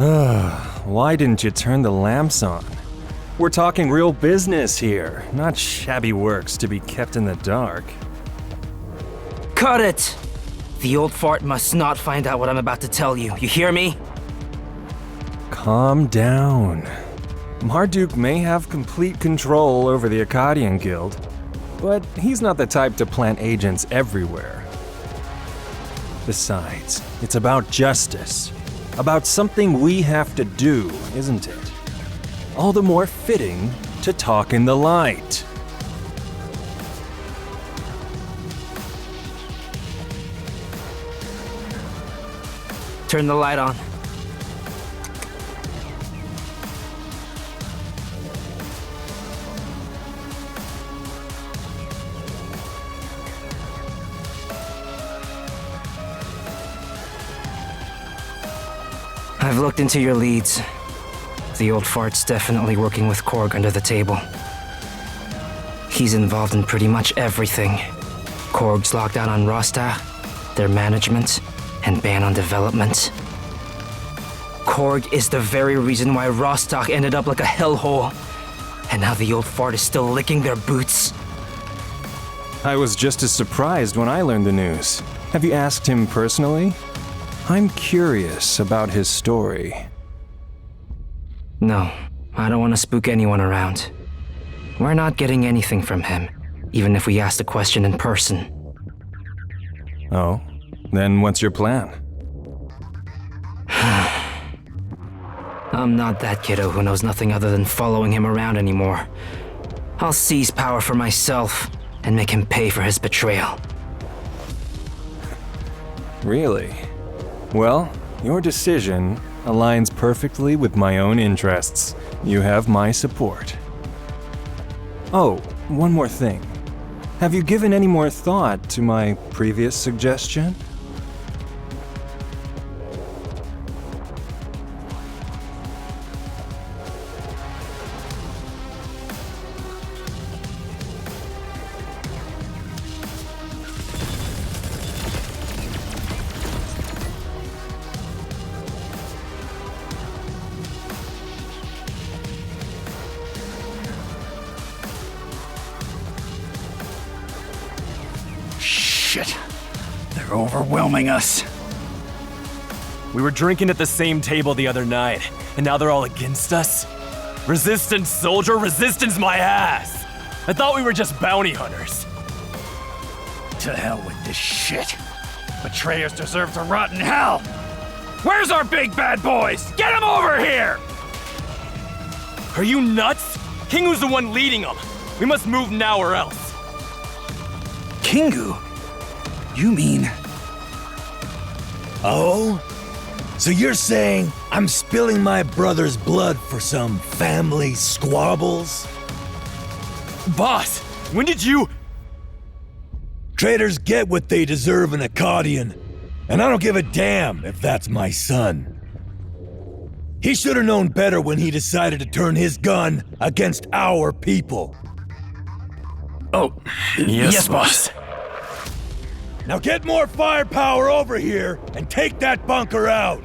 Why didn't you turn the lamps on? We're talking real business here, not shabby works to be kept in the dark. Cut it! The old fart must not find out what I'm about to tell you. You hear me? Calm down. Marduk may have complete control over the Akkadian Guild, but he's not the type to plant agents everywhere. Besides, it's about justice. About something we have to do, isn't it? All the more fitting to talk in the light. Turn the light on. I've looked into your leads. The old fart's definitely working with Korg under the table. He's involved in pretty much everything. Korg's lockdown on Rostach, their management, and ban on development. Korg is the very reason why Rostach ended up like a hellhole. And now the old fart is still licking their boots. I was just as surprised when I learned the news. Have you asked him personally? I'm curious about his story. No, I don't want to spook anyone around. We're not getting anything from him, even if we ask the question in person. Oh? Then what's your plan? I'm not that kiddo who knows nothing other than following him around anymore. I'll seize power for myself and make him pay for his betrayal. Really? Well, your decision aligns perfectly with my own interests. You have my support. Oh, one more thing. Have you given any more thought to my previous suggestion? Shit. They're overwhelming us. We were drinking at the same table the other night, and now they're all against us? Resistance, soldier, resistance my ass! I thought we were just bounty hunters. To hell with this shit. Betrayers deserve to rot in hell. Where's our big bad boys? Get them over here! Are you nuts? Kingu's the one leading them. We must move now or else. Kingu? You mean... Oh? So you're saying I'm spilling my brother's blood for some family squabbles? Boss, when did you... Traitors get what they deserve in Akkadian, and I don't give a damn if that's my son. He should have known better when he decided to turn his gun against our people. Oh, yes, boss. Now get more firepower over here and take that bunker out!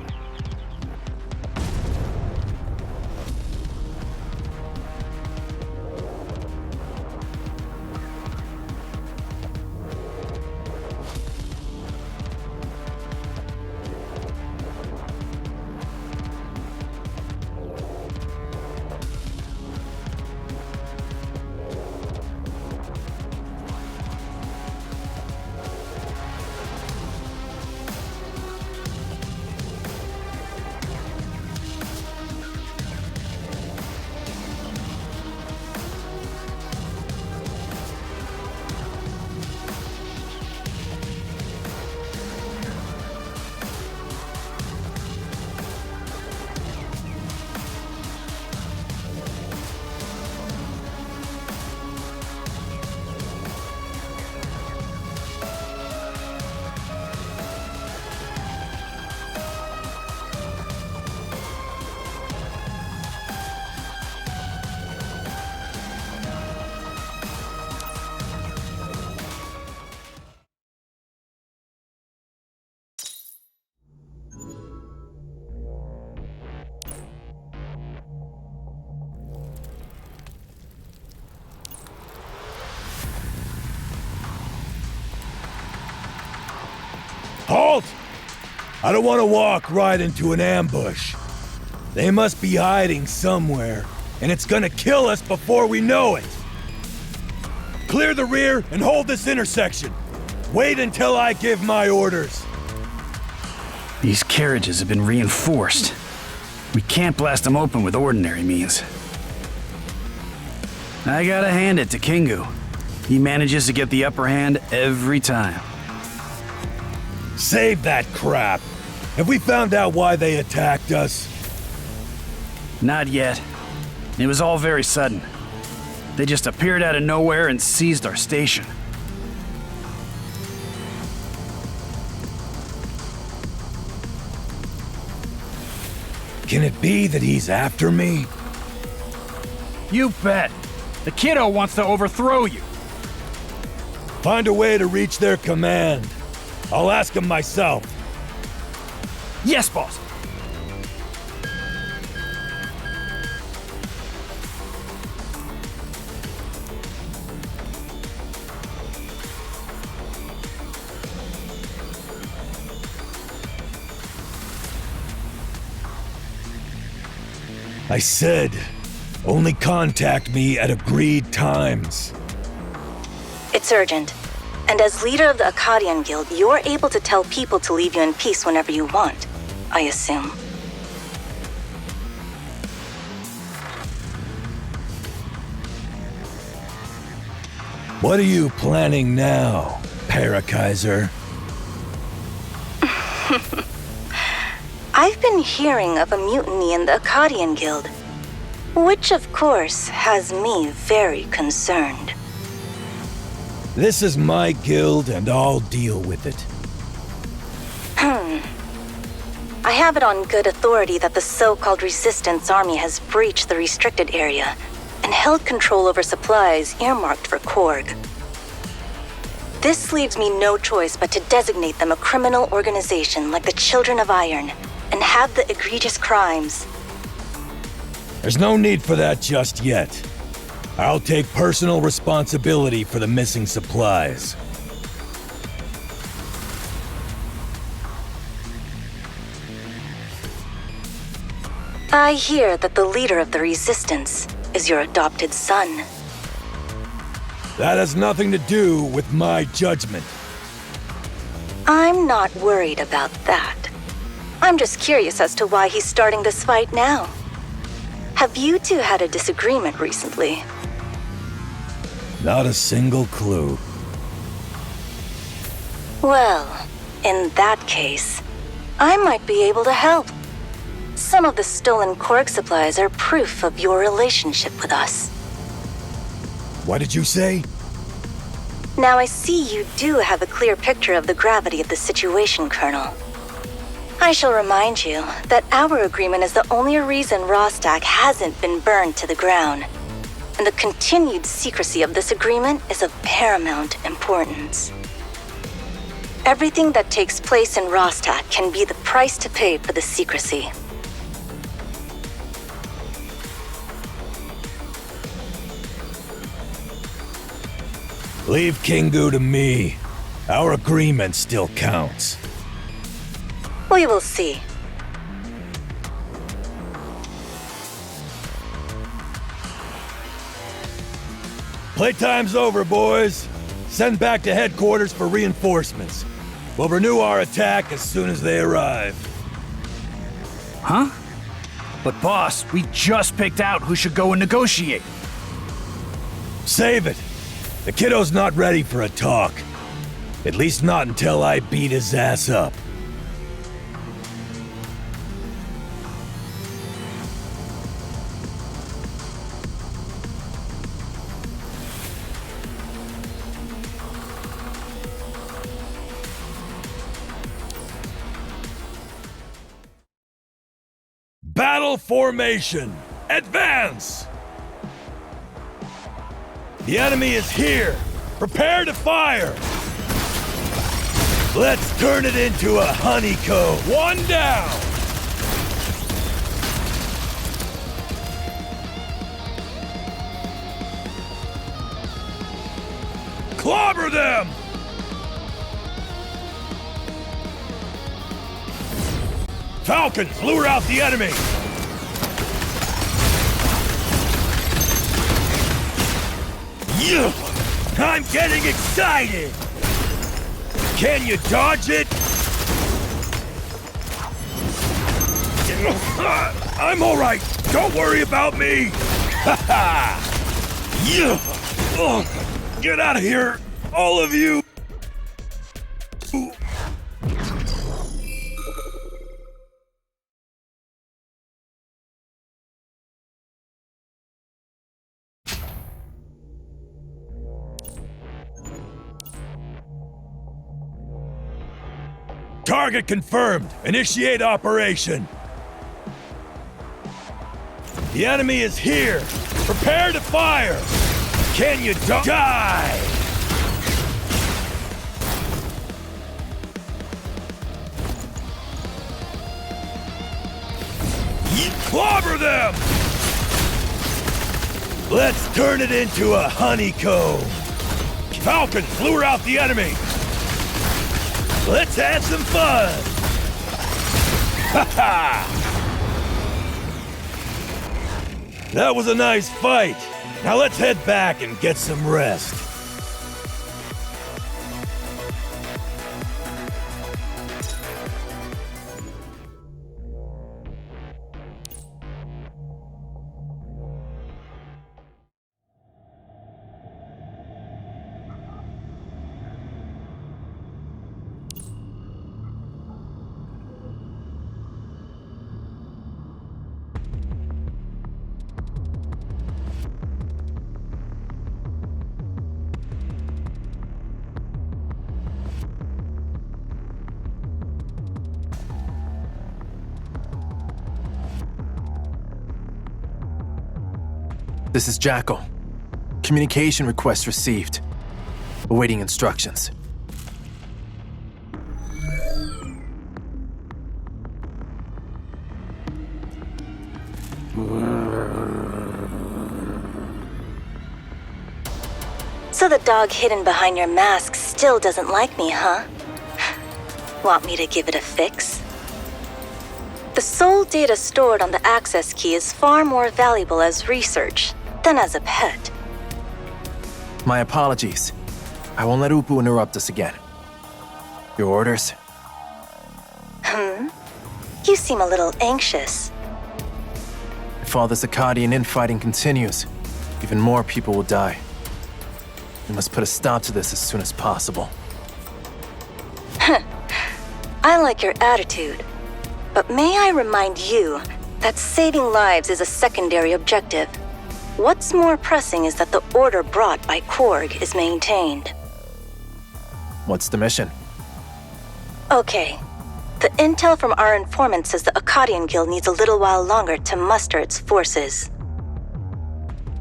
Halt! I don't want to walk right into an ambush. They must be hiding somewhere, and it's gonna kill us before we know it. Clear the rear and hold this intersection. Wait until I give my orders. These carriages have been reinforced. We can't blast them open with ordinary means. I gotta hand it to Kingu. He manages to get the upper hand every time. Save that crap. Have we found out why they attacked us? Not yet. It was all very sudden. They just appeared out of nowhere and seized our station. Can it be that he's after me? You bet. The kiddo wants to overthrow you. Find a way to reach their command. I'll ask him myself. Yes, boss. I said, only contact me at agreed times. It's urgent. And as leader of the Akkadian Guild, you're able to tell people to leave you in peace whenever you want, I assume. What are you planning now, Parakaiser? I've been hearing of a mutiny in the Akkadian Guild, which of course has me very concerned. This is my guild and I'll deal with it. I have it on good authority that the so-called Resistance Army has breached the restricted area and held control over supplies earmarked for Korg. This leaves me no choice but to designate them a criminal organization like the Children of Iron and have the egregious crimes. There's no need for that just yet. I'll take personal responsibility for the missing supplies. I hear that the leader of the Resistance is your adopted son. That has nothing to do with my judgment. I'm not worried about that. I'm just curious as to why he's starting this fight now. Have you two had a disagreement recently? Not a single clue. Well, in that case, I might be able to help. Some of the stolen Korg supplies are proof of your relationship with us. What did you say? Now I see you do have a clear picture of the gravity of the situation, Colonel. I shall remind you that our agreement is the only reason Rostak hasn't been burned to the ground, and the continued secrecy of this agreement is of paramount importance. Everything that takes place in Rostak can be the price to pay for the secrecy. Leave Kingu to me. Our agreement still counts. We will see. Playtime's over, boys. Send back to headquarters for reinforcements. We'll renew our attack as soon as they arrive. Huh? But boss, we just picked out who should go and negotiate. Save it. The kiddo's not ready for a talk. At least not until I beat his ass up. Battle formation! Advance! The enemy is here! Prepare to fire! Let's turn it into a honeycomb! One down! Clobber them! Falcons, lure out the enemy! Yeah! I'm getting excited! Can you dodge it? I'm alright! Don't worry about me! Ha ha! Yeah! Get out of here, all of you! Target confirmed. Initiate operation. The enemy is here. Prepare to fire. Can you die? Clobber them! Let's turn it into a honeycomb. Falcons, lure out the enemy. Let's have some fun! Ha ha! That was a nice fight. Now let's head back and get some rest. This is Jackal. Communication request received. Awaiting instructions. So the dog hidden behind your mask still doesn't like me, huh? Want me to give it a fix? The soul data stored on the access key is far more valuable as research than as a pet. My apologies. I won't let Upu interrupt us again. Your orders? You seem a little anxious. If all this Akkadian infighting continues, even more people will die. We must put a stop to this as soon as possible. I like your attitude. But may I remind you that saving lives is a secondary objective. What's more pressing is that the order brought by Korg is maintained. What's the mission? Okay. The intel from our informant says the Akkadian Guild needs a little while longer to muster its forces.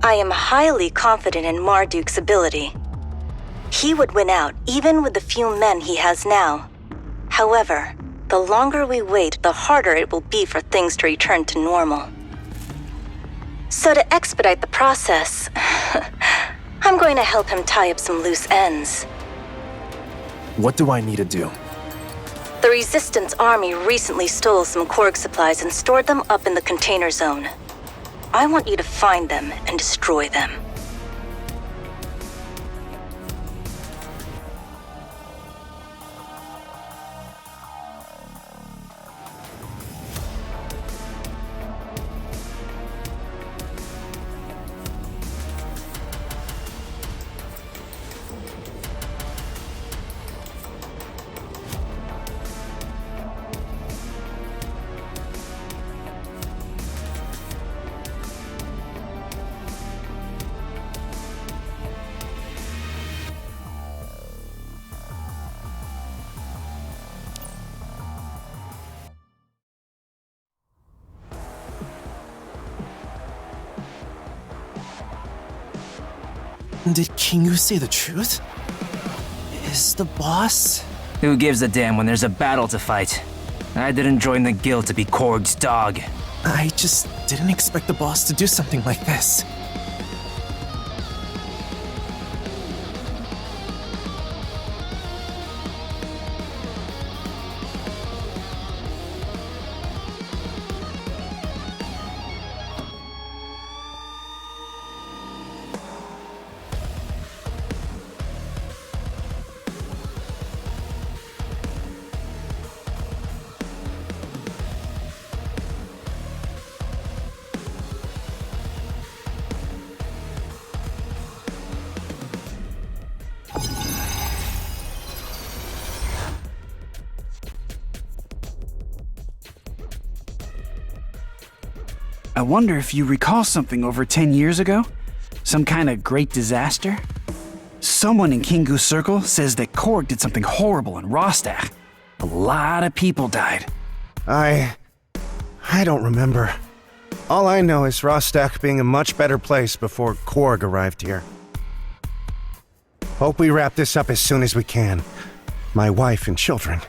I am highly confident in Marduk's ability. He would win out even with the few men he has now. However, the longer we wait, the harder it will be for things to return to normal. So to expedite the process, I'm going to help him tie up some loose ends. What do I need to do? The Resistance Army recently stole some Korg supplies and stored them up in the container zone. I want you to find them and destroy them. Did Kingu say the truth? Is the boss? Who gives a damn when there's a battle to fight? I didn't join the guild to be Korg's dog. I just didn't expect the boss to do something like this. I wonder if you recall something over 10 years ago? Some kind of great disaster? Someone in Kingu's circle says that Korg did something horrible in Rostach. A lot of people died. I don't remember. All I know is Rostach being a much better place before Korg arrived here. Hope we wrap this up as soon as we can. My wife and children.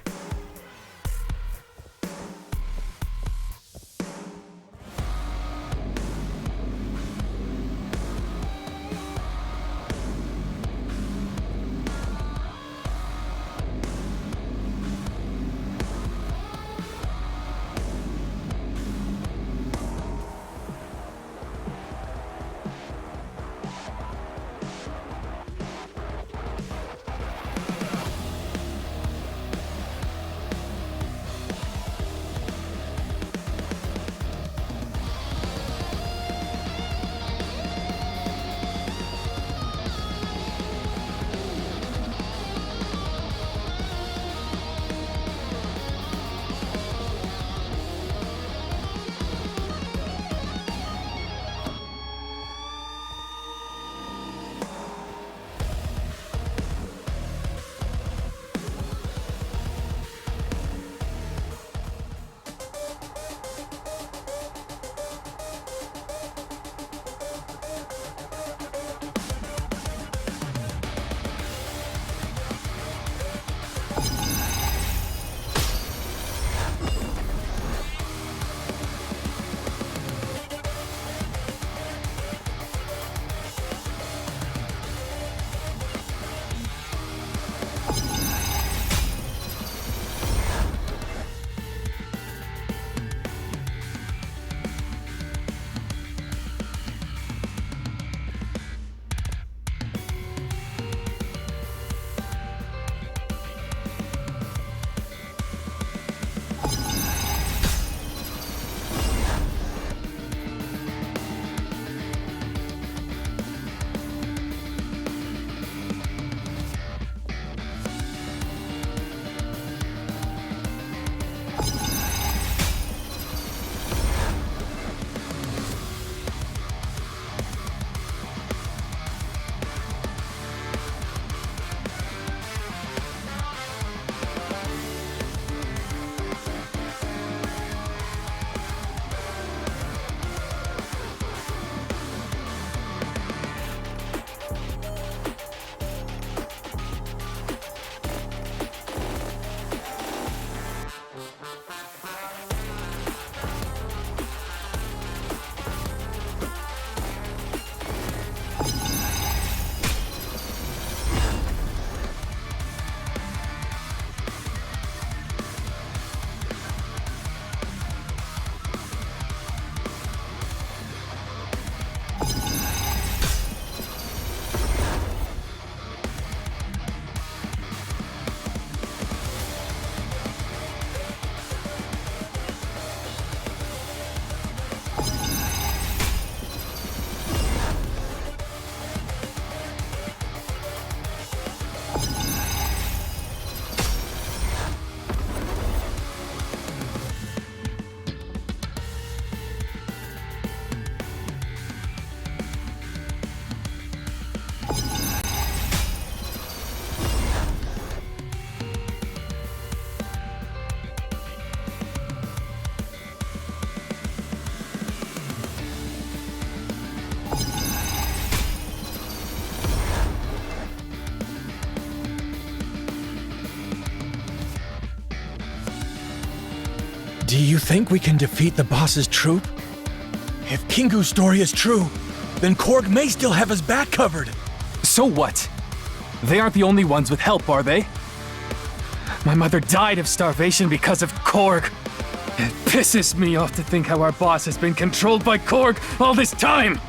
Do you think we can defeat the boss's troop? If Kingu's story is true, then Korg may still have his back covered. So what? They aren't the only ones with help, are they? My mother died of starvation because of Korg. It pisses me off to think how our boss has been controlled by Korg all this time!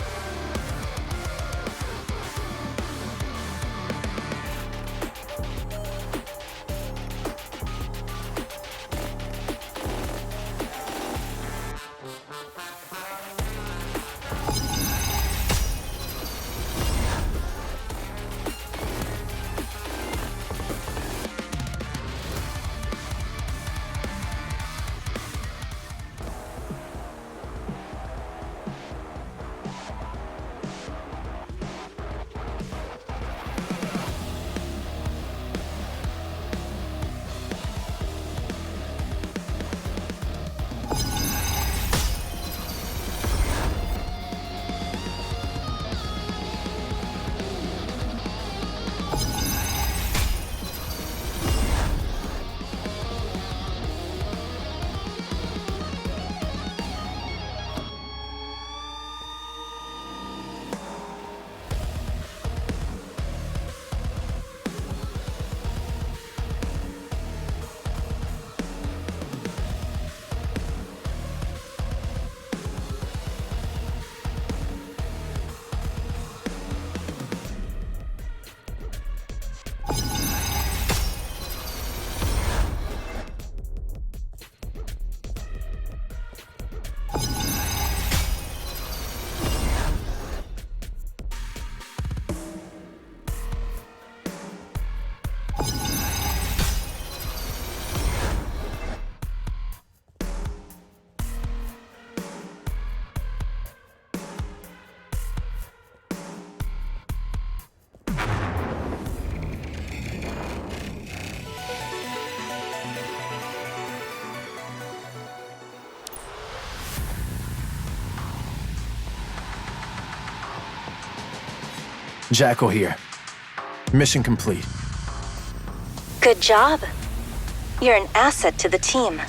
Jackal here. Mission complete. Good job. You're an asset to the team.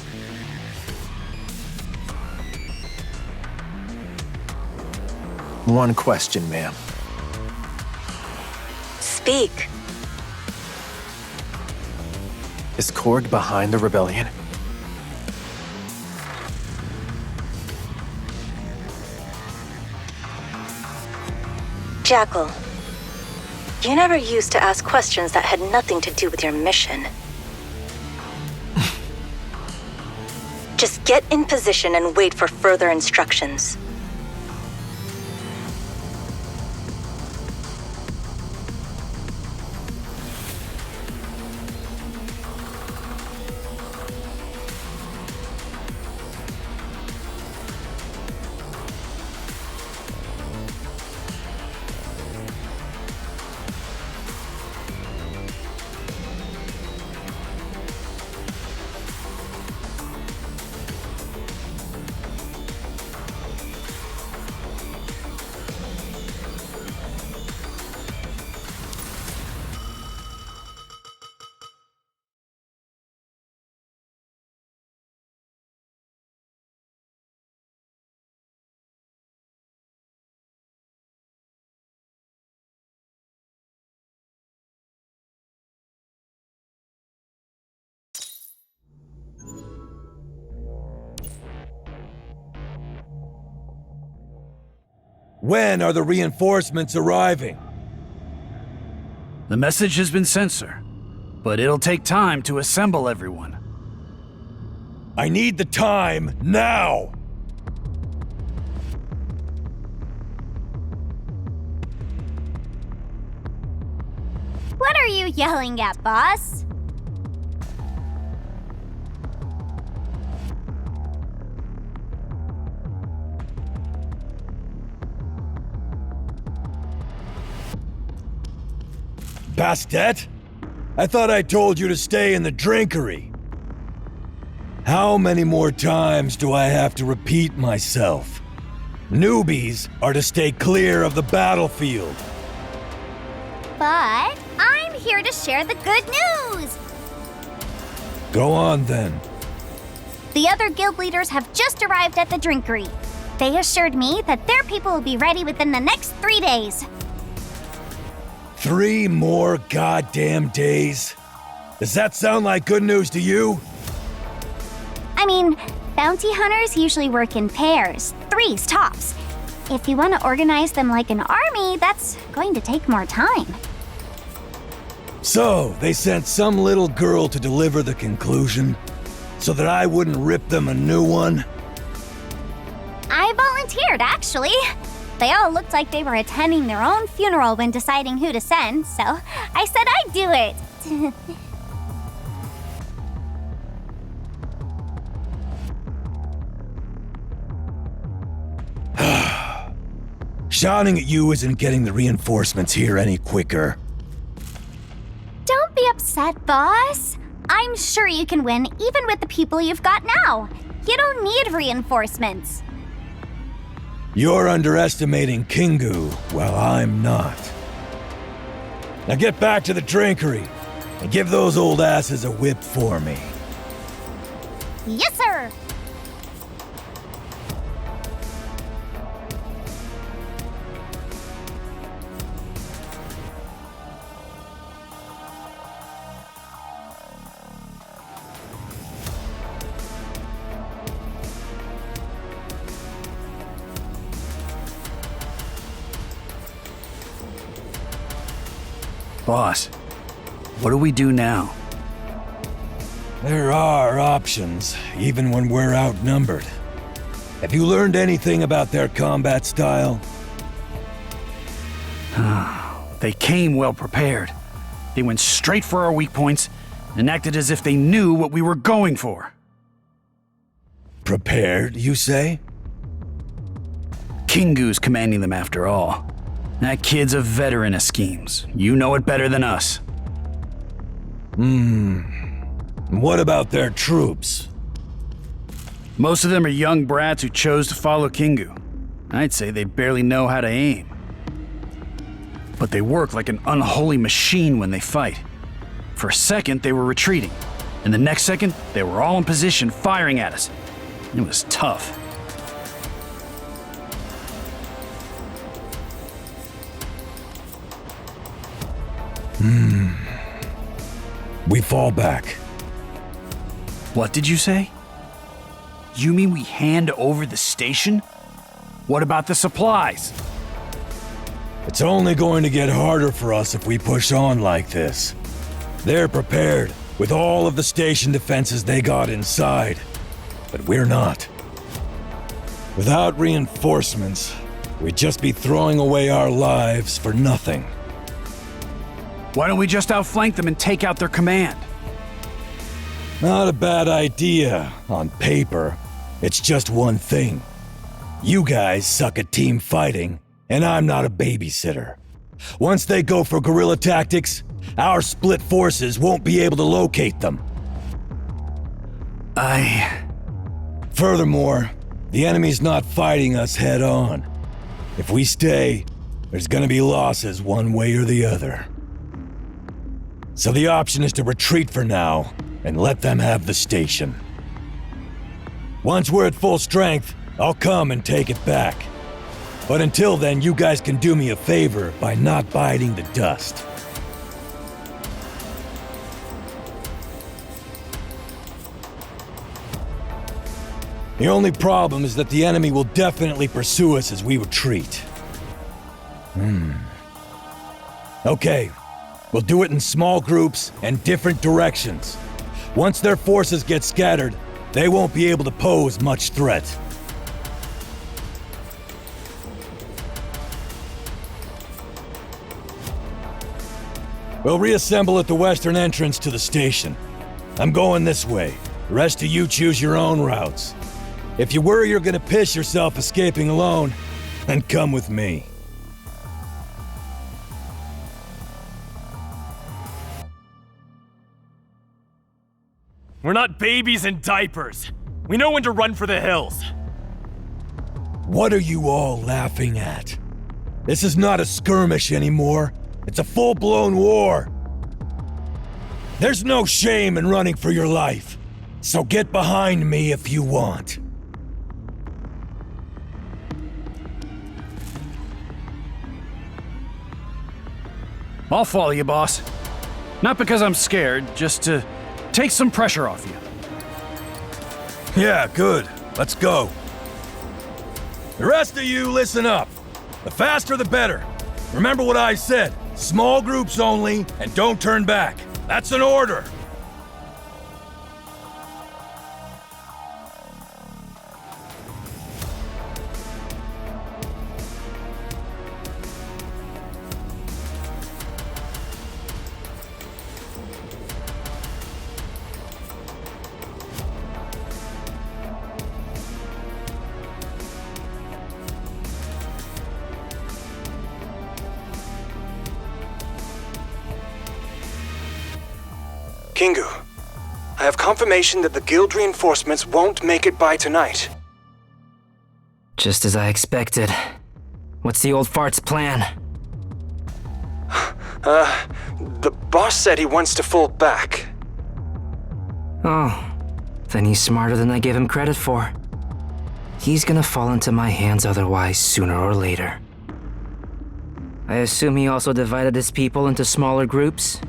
One question, ma'am. Speak. Is Korg behind the rebellion? Jackal, you never used to ask questions that had nothing to do with your mission. Just get in position and wait for further instructions. When are the reinforcements arriving? The message has been sent, sir, but it'll take time to assemble everyone. I need the time now! What are you yelling at, boss? Bastet? I thought I told you to stay in the drinkery. How many more times do I have to repeat myself? Newbies are to stay clear of the battlefield. But I'm here to share the good news! Go on then. The other guild leaders have just arrived at the drinkery. They assured me that their people will be ready within the next 3 days. 3 more goddamn days? Does that sound like good news to you? I mean, bounty hunters usually work in pairs, 3s tops. If you want to organize them like an army, that's going to take more time. So, they sent some little girl to deliver the conclusion, so that I wouldn't rip them a new one? I volunteered, actually. They all looked like they were attending their own funeral when deciding who to send, so I said I'd do it. Shouting at you isn't getting the reinforcements here any quicker. Don't be upset, boss. I'm sure you can win even with the people you've got now. You don't need reinforcements. You're underestimating Kingu, while I'm not. Now get back to the drinkery, and give those old asses a whip for me. Yes, sir! Boss, what do we do now? There are options, even when we're outnumbered. Have you learned anything about their combat style? They came well prepared. They went straight for our weak points and acted as if they knew what we were going for. Prepared, you say? Kingu's commanding them after all. That kid's a veteran of schemes. You know it better than us. What about their troops? Most of them are young brats who chose to follow Kingu. I'd say they barely know how to aim. but they work like an unholy machine when they fight. For a second, they were retreating, and the next second, they were all in position firing at us. It was tough. We fall back. What did you say? You mean we hand over the station? What about the supplies? It's only going to get harder for us if we push on like this. They're prepared with all of the station defenses they got inside, but we're not. Without reinforcements, we'd just be throwing away our lives for nothing. Why don't we just outflank them and take out their command? Not a bad idea, on paper. It's just one thing. You guys suck at team fighting, and I'm not a babysitter. Once they go for guerrilla tactics, our split forces won't be able to locate them. Furthermore, the enemy's not fighting us head on. If we stay, there's gonna be losses one way or the other. So the option is to retreat for now and let them have the station. Once we're at full strength, I'll come and take it back. But until then, you guys can do me a favor by not biting the dust. The only problem is that the enemy will definitely pursue us as we retreat. Okay, we'll do it in small groups and different directions. Once their forces get scattered, they won't be able to pose much threat. We'll reassemble at the western entrance to the station. I'm going this way. The rest of you choose your own routes. If you worry you're gonna piss yourself escaping alone, then come with me. We're not babies in diapers. We know when to run for the hills. What are you all laughing at? This is not a skirmish anymore. It's a full-blown war. There's no shame in running for your life. So get behind me if you want. I'll follow you, boss. Not because I'm scared, just to take some pressure off you. Yeah, good. Let's go. The rest of you, listen up. The faster the better. Remember what I said. Small groups only, and don't turn back. That's an order. Kingu, I have confirmation that the guild reinforcements won't make it by tonight. Just as I expected. What's the old fart's plan? The boss said he wants to fall back. Oh, then he's smarter than I gave him credit for. He's gonna fall into my hands otherwise sooner or later. I assume he also divided his people into smaller groups?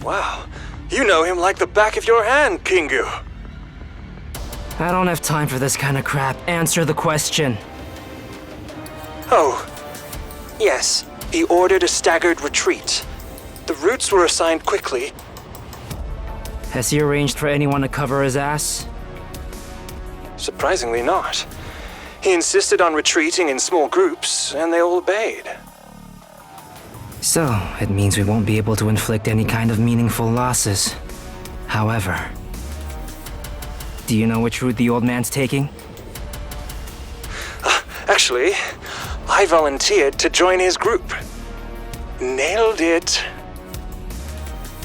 Wow, you know him like the back of your hand, Kingu. I don't have time for this kind of crap. Answer the question. Oh, yes, he ordered a staggered retreat. The routes were assigned quickly. Has he arranged for anyone to cover his ass? Surprisingly not. He insisted on retreating in small groups, and they all obeyed. So, it means we won't be able to inflict any kind of meaningful losses. However, do you know which route the old man's taking? Actually, I volunteered to join his group. Nailed it.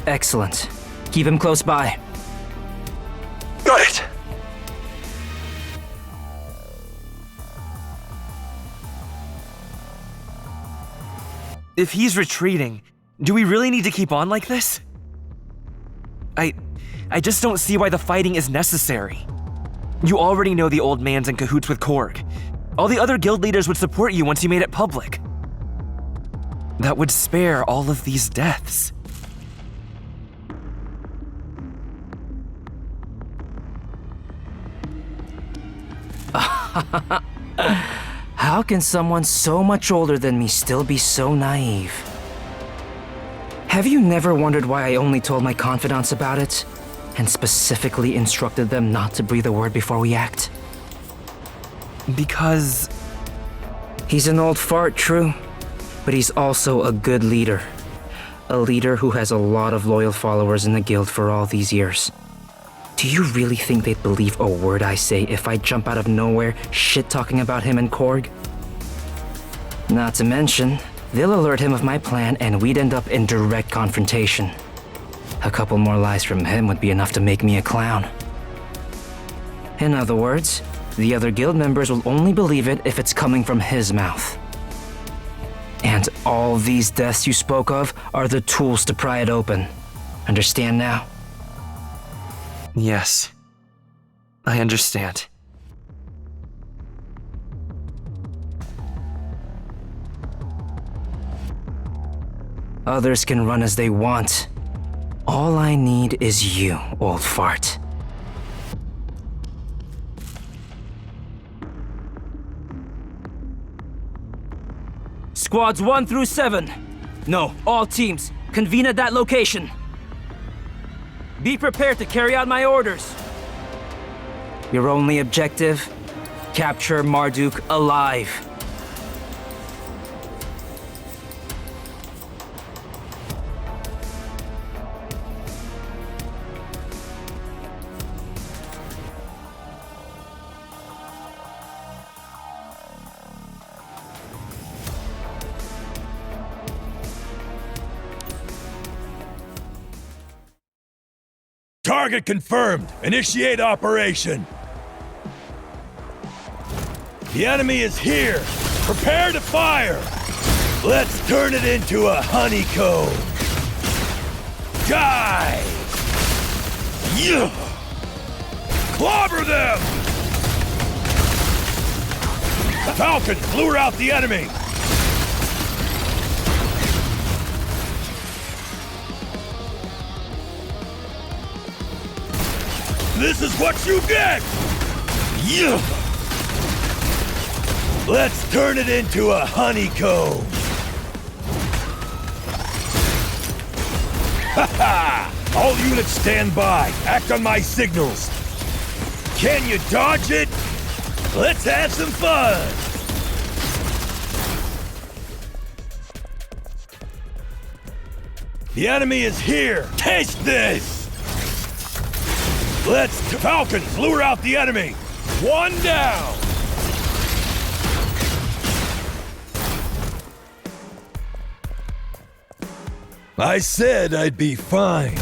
Excellent. Keep him close by. Got it. If he's retreating, do we really need to keep on like this? I just don't see why the fighting is necessary. You already know the old man's in cahoots with Korg. All the other guild leaders would support you once you made it public. That would spare all of these deaths. How can someone so much older than me still be so naive? Have you never wondered why I only told my confidants about it? And specifically instructed them not to breathe a word before we act? Because... He's an old fart, true. But he's also a good leader. A leader who has a lot of loyal followers in the guild for all these years. Do you really think they'd believe a word I say if I jump out of nowhere shit-talking about him and Korg? Not to mention, they'll alert him of my plan and we'd end up in direct confrontation. A couple more lies from him would be enough to make me a clown. In other words, the other guild members will only believe it if it's coming from his mouth. And all these deaths you spoke of are the tools to pry it open. Understand now? Yes. I understand. Others can run as they want. All I need is you, old fart. Squads 1 through 7. No, all teams, convene at that location. Be prepared to carry out my orders. Your only objective? Capture Marduk alive. Target confirmed. Initiate operation. The enemy is here. Prepare to fire. Let's turn it into a honeycomb. Die! Yeah! Clobber them! Falcon, lure out the enemy! This is what you get! Yeah! Let's turn it into a honeycomb! Ha-ha! All units stand by. Act on my signals. Can you dodge it? Let's have some fun! The enemy is here! Taste this! Let's... Falcons, lure out the enemy! One down! I said I'd be fine.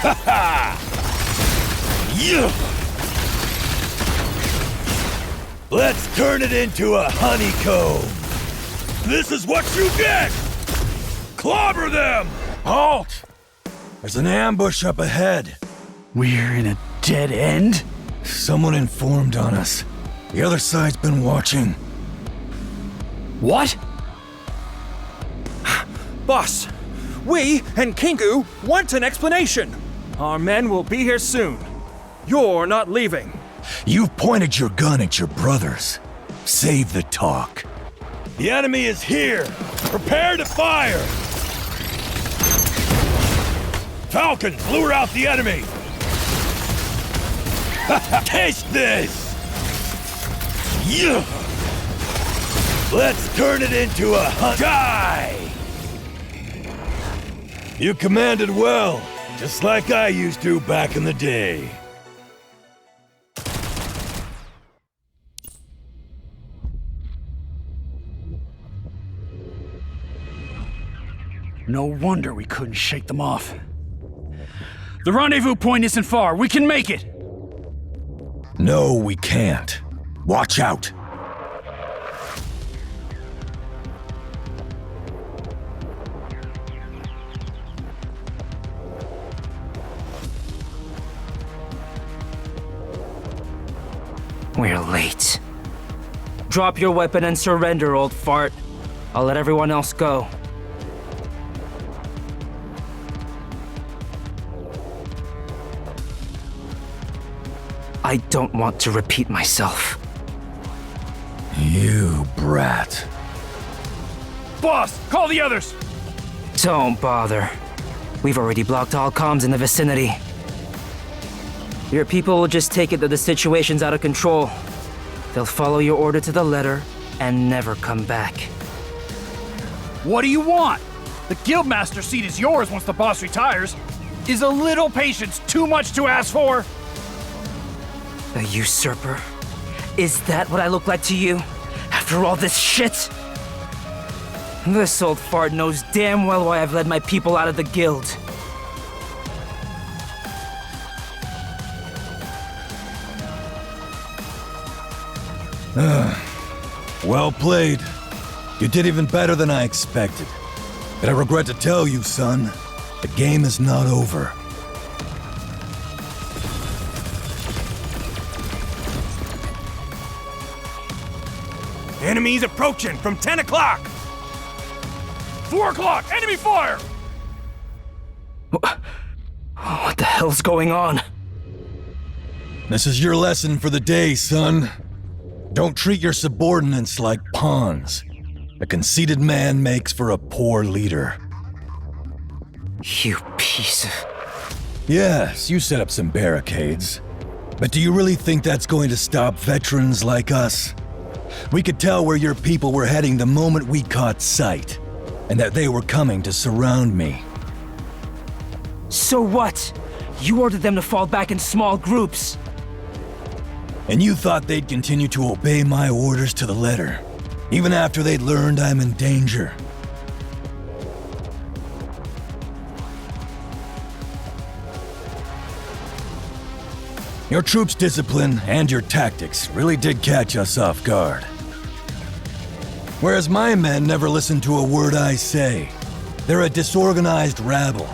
Ha ha! Yeah! Let's turn it into a honeycomb! This is what you get! Clobber them! Halt! There's an ambush up ahead. We're in a dead end? Someone informed on us. The other side's been watching. What? Boss, we and Kingu want an explanation. Our men will be here soon. You're not leaving. You've pointed your gun at your brothers. Save the talk. The enemy is here. Prepare to fire. Falcons, lure out the enemy. Taste this! Yeah! Let's turn it into a hunt. Die! You commanded well, just like I used to back in the day. No wonder we couldn't shake them off. The rendezvous point isn't far. We can make it! No, we can't. Watch out! We're late. Drop your weapon and surrender, old fart. I'll let everyone else go. I don't want to repeat myself. You brat. Boss, call the others! Don't bother. We've already blocked all comms in the vicinity. Your people will just take it that the situation's out of control. They'll follow your order to the letter and never come back. What do you want? The guildmaster seat is yours once the boss retires. Is a little patience too much to ask for? A usurper? Is that what I look like to you? After all this shit? This old fart knows damn well why I've led my people out of the guild. Well played. You did even better than I expected. But I regret to tell you, son, the game is not over. Enemies approaching from 10 o'clock! 4 o'clock, enemy fire! What the hell's going on? This is your lesson for the day, son. Don't treat your subordinates like pawns. A conceited man makes for a poor leader. You piece of... Yes, you set up some barricades. But do you really think that's going to stop veterans like us? We could tell where your people were heading the moment we caught sight, and that they were coming to surround me. So what? You ordered them to fall back in small groups. And you thought they'd continue to obey my orders to the letter, even after they'd learned I'm in danger. Your troops' discipline and your tactics really did catch us off guard. Whereas my men never listen to a word I say. They're a disorganized rabble.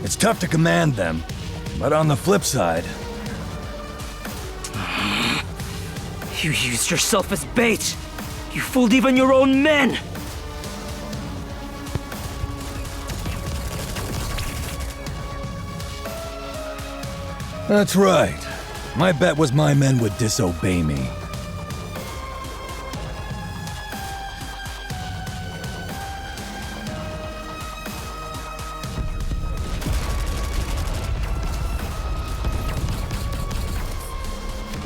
It's tough to command them, but on the flip side... You used yourself as bait! You fooled even your own men! That's right. My bet was my men would disobey me.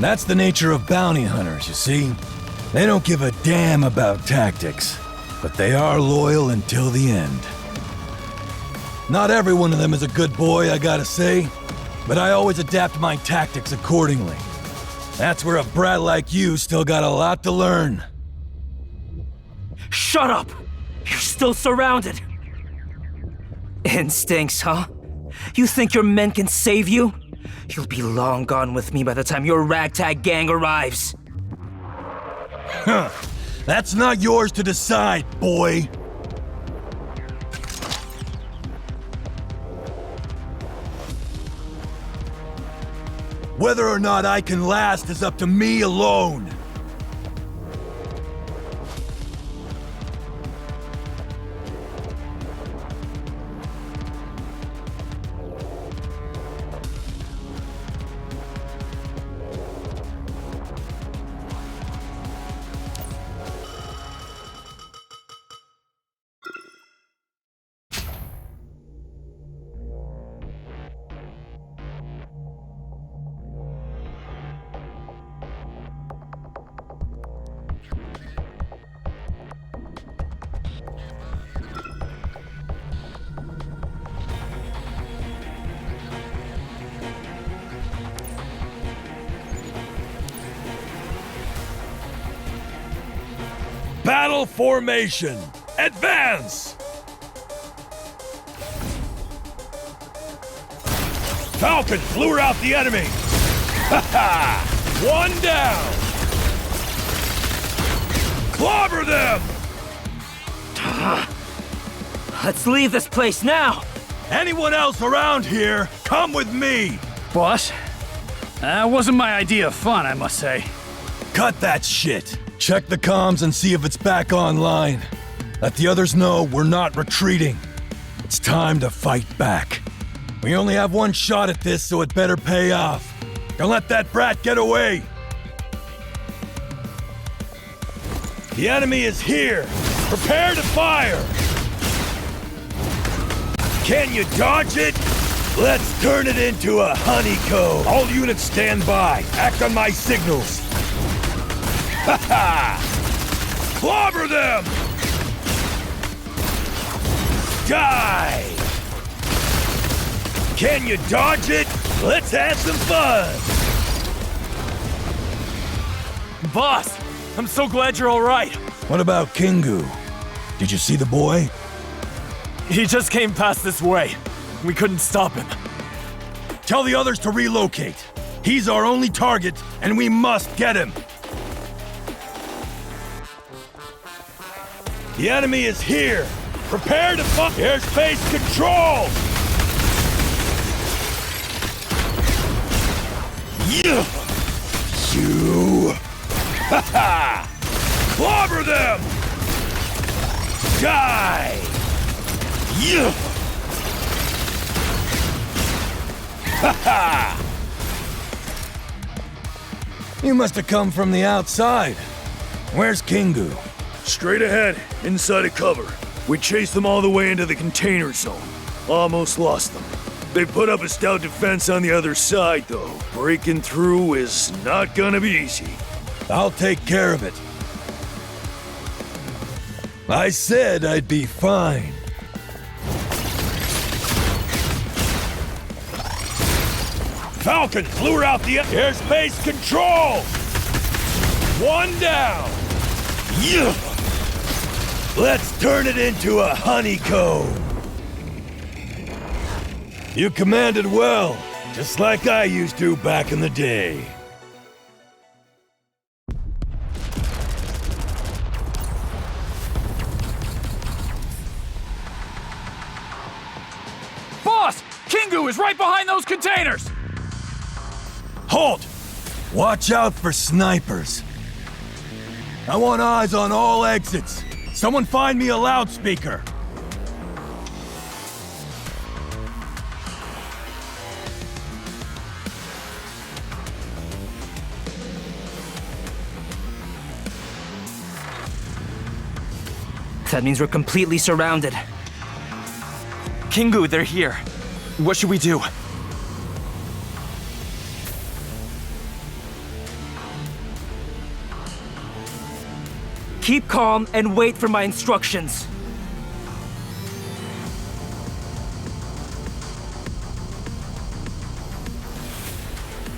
That's the nature of bounty hunters, you see. They don't give a damn about tactics, but they are loyal until the end. Not every one of them is a good boy, I gotta say, but I always adapt my tactics accordingly. That's where a brat like you still got a lot to learn. Shut up! You're still surrounded! Instincts, huh? You think your men can save you? You'll be long gone with me by the time your ragtag gang arrives. Huh. That's not yours to decide, boy. Whether or not I can last is up to me alone. Battle formation! Advance! Falcons, lure out the enemy! Ha ha! One down! Clobber them! Let's leave this place now! Anyone else around here, come with me! Boss, that wasn't my idea of fun, I must say. Cut that shit! Check the comms and see if it's back online. Let the others know we're not retreating. It's time to fight back. We only have one shot at this, so it better pay off. Don't let that brat get away! The enemy is here! Prepare to fire! Can you dodge it? Let's turn it into a honeycomb! All units stand by! Act on my signals! Ha ha! Clobber them! Die! Can you dodge it? Let's have some fun! Boss, I'm so glad you're alright. What about Kingu? Did you see the boy? He just came past this way. We couldn't stop him. Tell the others to relocate. He's our only target, and we must get him. The enemy is here. Prepare to fuck airspace control! Yeah. You! Ha ha! Clobber them! Die! Yeah! Ha ha! You must have come from the outside. Where's Kingu? Straight ahead, inside a cover. We chased them all the way into the container zone. Almost lost them. They put up a stout defense on the other side, though. Breaking through is not gonna be easy. I'll take care of it. I said I'd be fine. Falcons, lure out the airspace control! One down! Yeah. Let's turn it into a honeycomb! You commanded well, just like I used to back in the day. Boss! Kingu is right behind those containers! Halt! Watch out for snipers. I want eyes on all exits. Someone find me a loudspeaker. That means we're completely surrounded. Kingu, they're here. What should we do? Keep calm and wait for my instructions.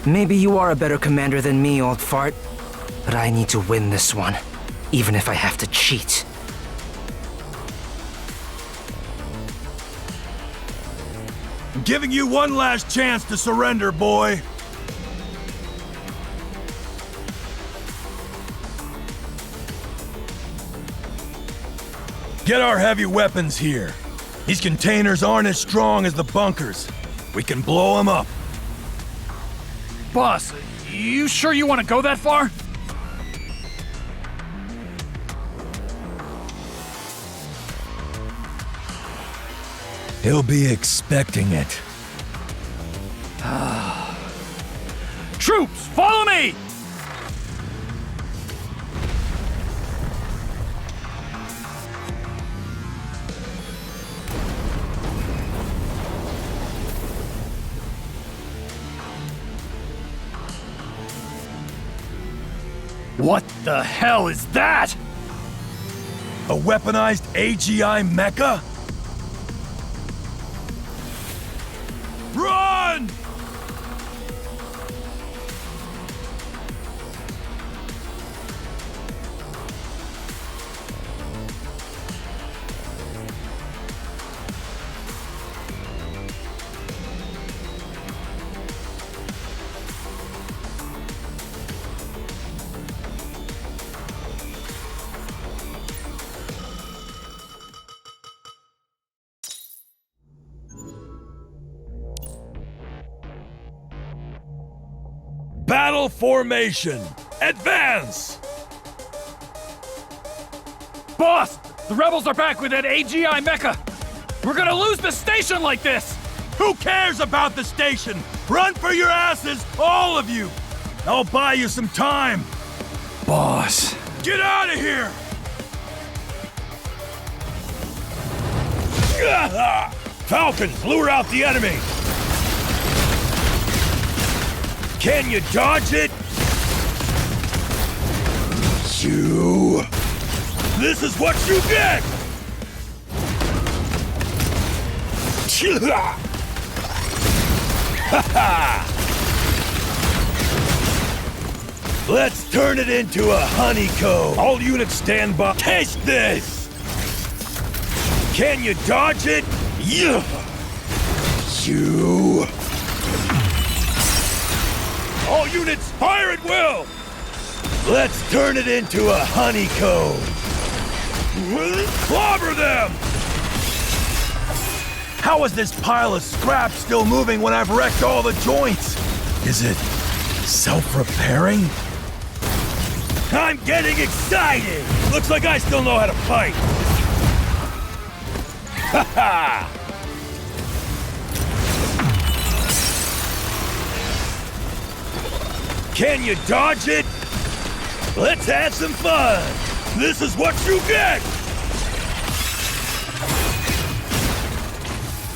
Maybe you are a better commander than me, old fart. But I need to win this one, even if I have to cheat. I'm giving you one last chance to surrender, boy. Get our heavy weapons here. These containers aren't as strong as the bunkers. We can blow them up. Boss, you sure you want to go that far? He'll be expecting it. Troops, follow me! What the hell is that? A weaponized AGI mecha? Run! Battle formation! Advance! Boss, the rebels are back with that AGI mecha. We're gonna lose the station like this. Who cares about the station? Run for your asses, all of you! I'll buy you some time. Boss. Get out of here! Falcons, lure out the enemy! Can you dodge it? You... This is what you get! Let's turn it into a honeycomb. All units stand by. Taste this! Can you dodge it? You... All units, fire at will! Let's turn it into a honeycomb. Clobber them! How is this pile of scrap still moving when I've wrecked all the joints? Is it self-repairing? I'm getting excited! Looks like I still know how to fight. Ha ha! Can you dodge it? Let's have some fun! This is what you get!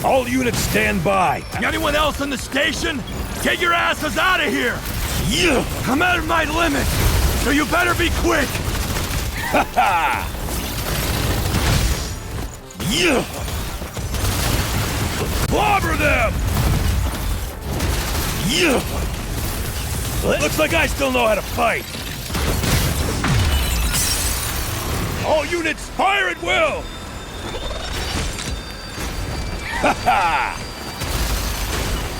All units stand by. Anyone else in the station? Get your asses out of here! Yeah, I'm out of my limit, so you better be quick! Ha ha! Yeah! Clobber them! Yeah! Looks like I still know how to fight. All units, fire at will! Ha ha!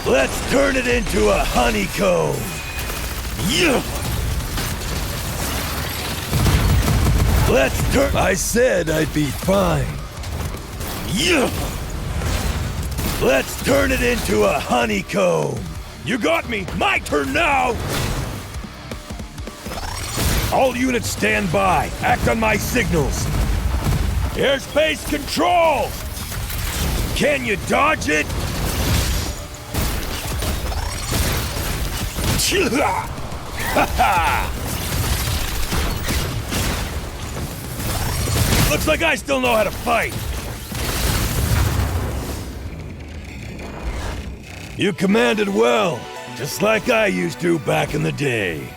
Let's turn it into a honeycomb. Yeah! Let's turn... I said I'd be fine. Yeah! Let's turn it into a honeycomb. You got me. My turn now. All units stand by. Act on my signals. Airspace control! Can you dodge it? Looks like I still know how to fight. You commanded well, just like I used to back in the day.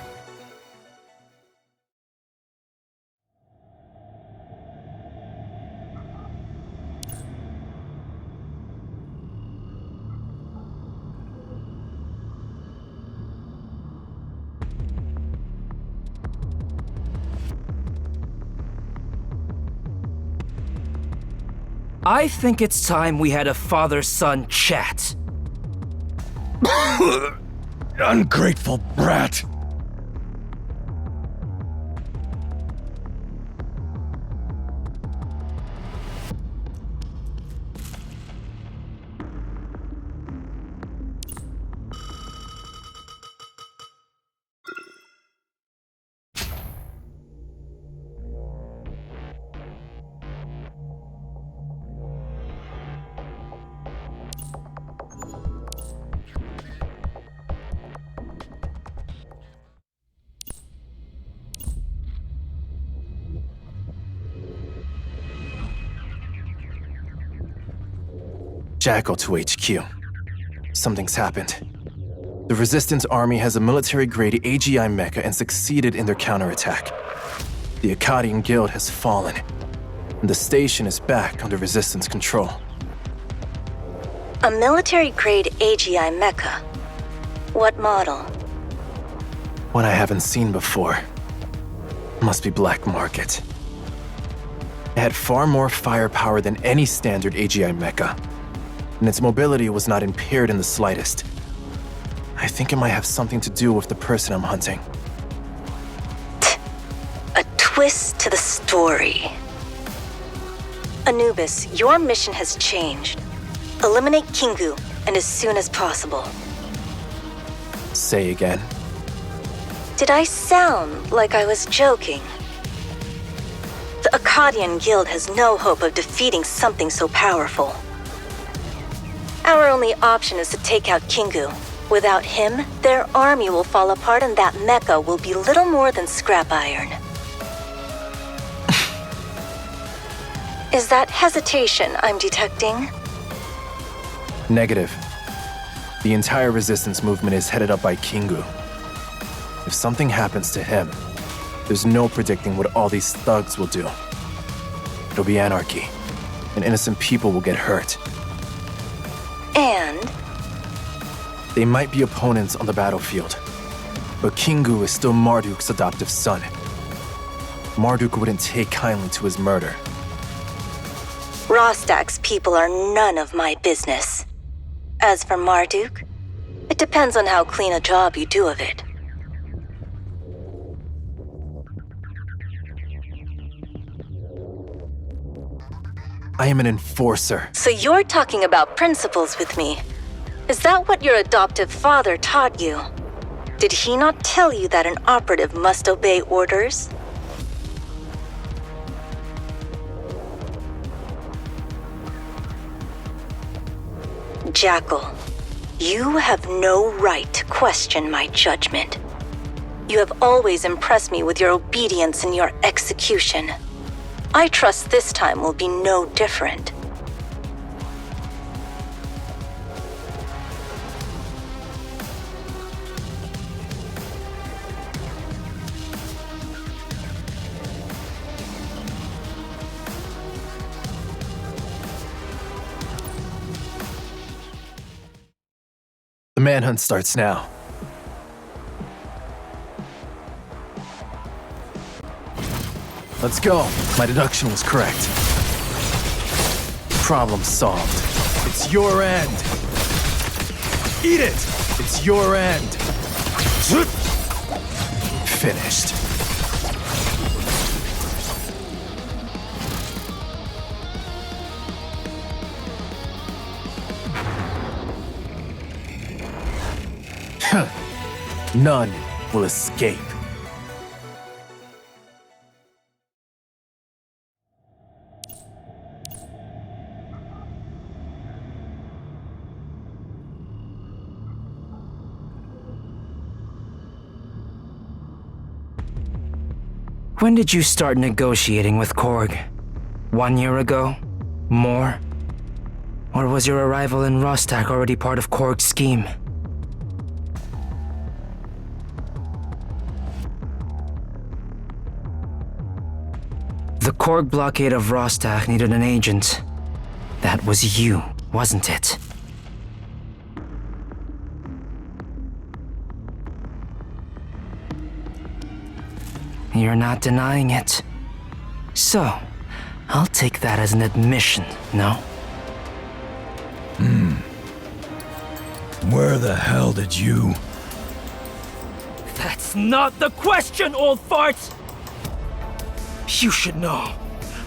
I think it's time we had a father-son chat. Ungrateful brat. Jackal to HQ. Something's happened. The Resistance army has a military-grade AGI mecha and succeeded in their counterattack. The Akkadian Guild has fallen, and the station is back under Resistance control. A military-grade AGI mecha? What model? What I haven't seen before. Must be black market. It had far more firepower than any standard AGI mecha, and its mobility was not impaired in the slightest. I think it might have something to do with the person I'm hunting. A twist to the story. Anubis, your mission has changed. Eliminate Kingu, and as soon as possible. Say again. Did I sound like I was joking? The Akkadian Guild has no hope of defeating something so powerful. Our only option is to take out Kingu. Without him, their army will fall apart and that mecha will be little more than scrap iron. Is that hesitation I'm detecting? Negative. The entire resistance movement is headed up by Kingu. If something happens to him, there's no predicting what all these thugs will do. It'll be anarchy, and innocent people will get hurt. And? They might be opponents on the battlefield, but Kingu is still Marduk's adoptive son. Marduk wouldn't take kindly to his murder. Rostak's people are none of my business. As for Marduk, it depends on how clean a job you do of it. I am an enforcer. So you're talking about principles with me. Is that what your adoptive father taught you? Did he not tell you that an operative must obey orders? Jackal, you have no right to question my judgment. You have always impressed me with your obedience and your execution. I trust this time will be no different. The manhunt starts now. Let's go. My deduction was correct. Problem solved. It's your end. Eat it! It's your end. Finished. None will escape. When did you start negotiating with Korg? 1 year ago? More? Or was your arrival in Rostak already part of Korg's scheme? The Korg blockade of Rostak needed an agent. That was you, wasn't it? You're not denying it. So, I'll take that as an admission, no? Where the hell did you... That's not the question, old fart! You should know.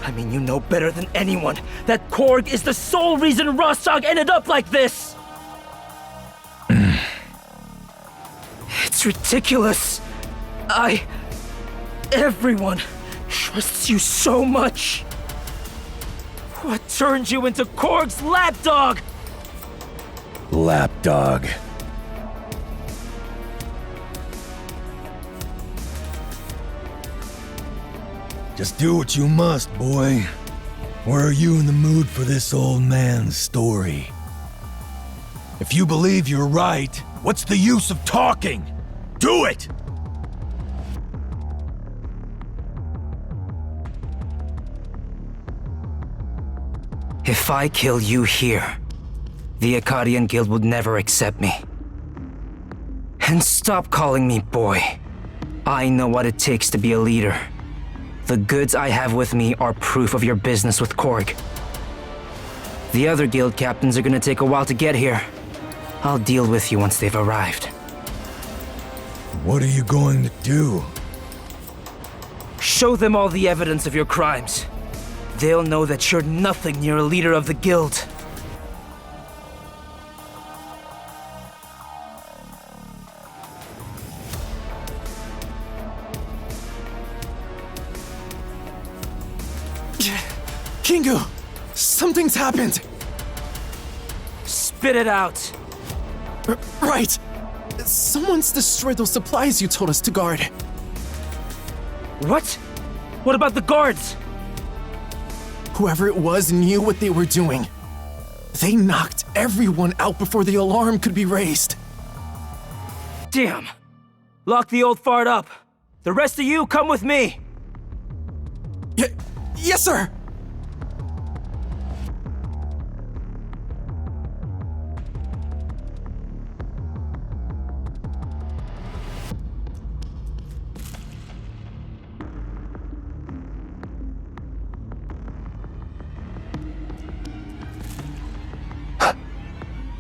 I mean, you know better than anyone that Korg is the sole reason Rostak ended up like this! It's ridiculous. Everyone trusts you so much. What turned you into Korg's lapdog? Lapdog. Just do what you must, boy. Or are you in the mood for this old man's story? If you believe you're right, what's the use of talking? Do it! If I kill you here, the Akkadian Guild would never accept me. And stop calling me boy. I know what it takes to be a leader. The goods I have with me are proof of your business with Korg. The other guild captains are gonna take a while to get here. I'll deal with you once they've arrived. What are you going to do? Show them all the evidence of your crimes. They'll know that you're nothing near a leader of the guild. Kingu! Something's happened! Spit it out! Right! Someone's destroyed those supplies you told us to guard. What? What about the guards? Whoever it was knew what they were doing. They knocked everyone out before the alarm could be raised. Damn! Lock the old fart up. The rest of you, come with me! Yes, sir!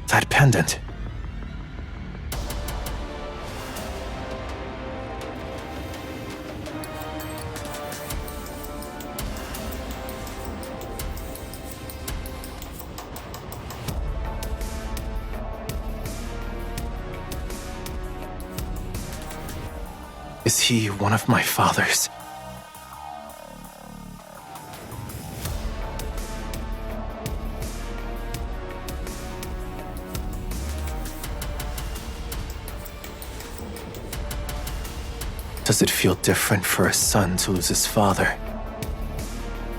That pendant. Is he one of my fathers? Does it feel different for a son to lose his father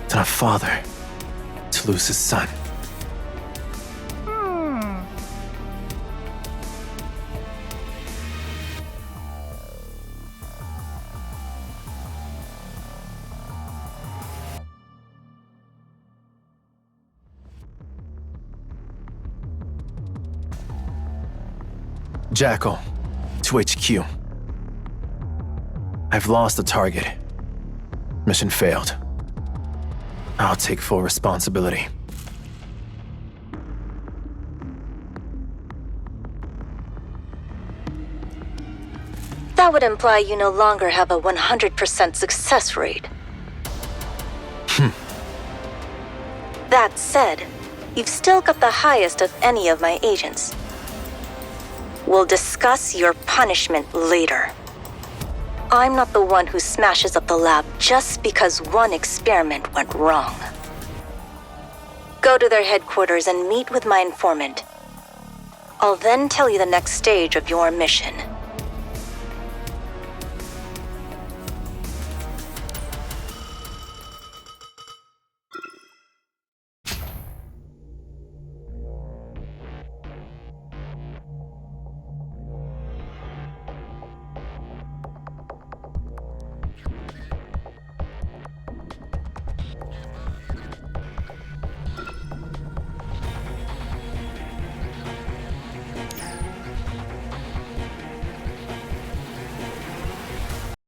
than a father to lose his son? Jackal, to HQ. I've lost the target. Mission failed. I'll take full responsibility. That would imply you no longer have a 100% success rate. That said, you've still got the highest of any of my agents. We'll discuss your punishment later. I'm not the one who smashes up the lab just because one experiment went wrong. Go to their headquarters and meet with my informant. I'll then tell you the next stage of your mission.